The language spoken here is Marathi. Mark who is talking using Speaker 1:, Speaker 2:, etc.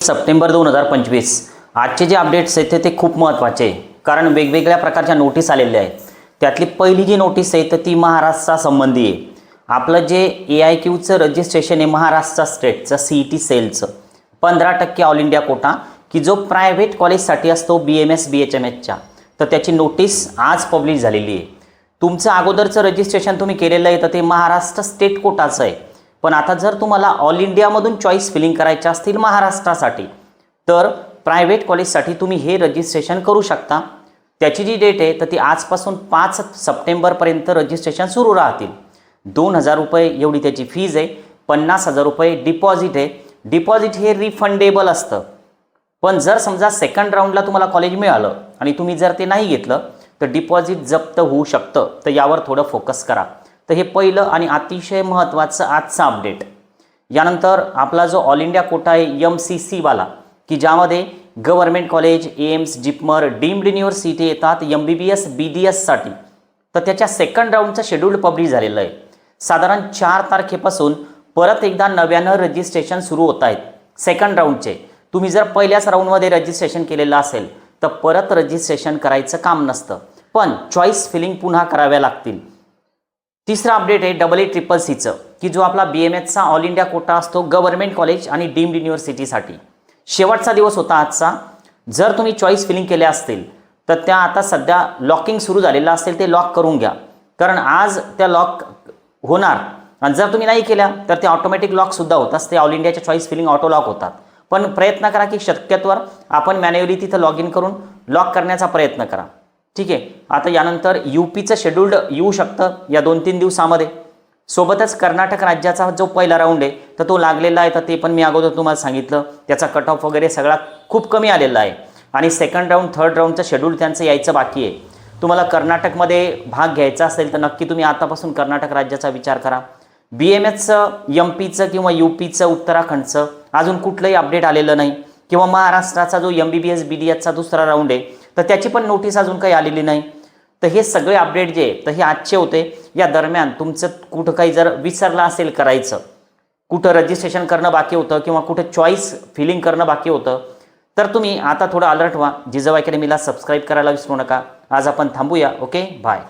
Speaker 1: सप्टेंबर 2025 आजचे जे अपडेट्स आहेत ते खूप महत्त्वाचे आहे, कारण वेगवेगळ्या प्रकारच्या नोटीस आलेल्या आहेत. त्यातली पहिली जी नोटीस आहे तर ती महाराष्ट्रा संबंधी आहे. आपलं जे AIQचं रजिस्ट्रेशन आहे महाराष्ट्र स्टेटचं CET सेलचं 15% ऑल इंडिया कोटा की जो प्रायव्हेट कॉलेजसाठी असतो BMS BHMSच्या, तर त्याची नोटीस आज पब्लिश झालेली आहे. तुमचं अगोदरचं रजिस्ट्रेशन तुम्ही केलेलं आहे तर ते महाराष्ट्र स्टेट कोटाचं आहे, पण आता जर तुम्हाला ऑल इंडियामधून चॉईस फिलिंग करायचे असतील महाराष्ट्रासाठी तर प्रायव्हेट कॉलेजसाठी तुम्ही हे रजिस्ट्रेशन करू शकता. त्याची जी डेट आहे तर ती आजपासून 5 सप्टेंबरपर्यंत रजिस्ट्रेशन सुरू राहतील. 2000 रुपये एवढी त्याची फीज आहे. 50,000 रुपये डिपॉझिट आहे. डिपॉझिट हे रिफंडेबल असतं, पण जर समजा सेकंड राऊंडला तुम्हाला कॉलेज मिळालं आणि तुम्ही जर ते नाही घेतलं तर डिपॉझिट जप्त होऊ शकतं. तर यावर थोडं फोकस करा. तर हे पहिलं आणि अतिशय महत्त्वाचं आजचं अपडेट. यानंतर आपला जो ऑल इंडिया कोटा आहे MCC वाला की ज्यामध्ये government college AIIMS JIPMER deemed university येतात MBBS BDS साठी, तर त्याच्या सेकंड राऊंडचं शेड्यूल पब्लिश झालेलं आहे. साधारण 4 तारखेपासून परत एकदा नव्यानं रजिस्ट्रेशन सुरू होत आहेत सेकंड राऊंडचे. तुम्ही जर पहिल्याच राऊंडमध्ये रजिस्ट्रेशन केलेलं असेल तर परत रजिस्ट्रेशन करायचं काम नसतं, पण चॉईस फिलिंग पुन्हा कराव्या लागतील. तिसरा अपडेट आहे EECCचं की जो आपला BMSचा ऑल इंडिया कोटा असतो गव्हर्नमेंट कॉलेज आणि डीम्ड युनिव्हर्सिटीसाठी. शेवटचा दिवस होता आजचा. जर तुम्ही चॉईस फिलिंग केल्या असतील तर त्या आता सध्या लॉकिंग सुरू झालेलं असेल ते लॉक करून घ्या, कारण आज त्या लॉक होणार. आणि जर तुम्ही नाही केल्या तर ते ऑटोमॅटिक लॉकसुद्धा होतात. ते ऑल इंडियाच्या चॉईस फिलिंग ऑटो लॉक होतात, पण प्रयत्न करा की शक्यतोवर आपण मॅन्युअली तिथं लॉग इन करून लॉक करण्याचा प्रयत्न करा. ठीक आहे. आता यानंतर UPचं शेड्यूल्ड येऊ शकतं या 2-3 दिवसामध्ये. सोबतच कर्नाटक राज्याचा जो पहिला राऊंड आहे तर तो लागलेला आहे, तर ते पण मी अगोदर तुम्हाला सांगितलं. त्याचा कट ऑफ वगैरे सगळा खूप कमी आलेला आहे आणि सेकंड राऊंड थर्ड राऊंडचं शेड्यूल त्यांचं यायचं बाकी आहे. तुम्हाला कर्नाटकमध्ये भाग घ्यायचा असेल तर नक्की तुम्ही आतापासून कर्नाटक राज्याचा विचार करा. BMSचं MPचं किंवा UPचं उत्तराखंडचं अजून कुठलंही अपडेट आलेलं नाही, किंवा महाराष्ट्राचा जो MBBS BDSचा दुसरा राऊंड आहे तर त्याची पण नोटीस अजून काही आलेली नाही. तर हे सगळे अपडेट जे तर हे आजचे होते. या दरम्यान तुमचं कुठं काही जर विसरलं असेल करायचं, कुठं रजिस्ट्रेशन करणं बाकी होतं किंवा कुठं चॉईस फिलिंग करणं बाकी होतं, तर तुम्ही आता थोडं अलर्ट व्हा. जिजाऊ अकॅडमीला सबस्क्राईब करायला विसरू नका. आज आपण थांबूया. Okay, bye.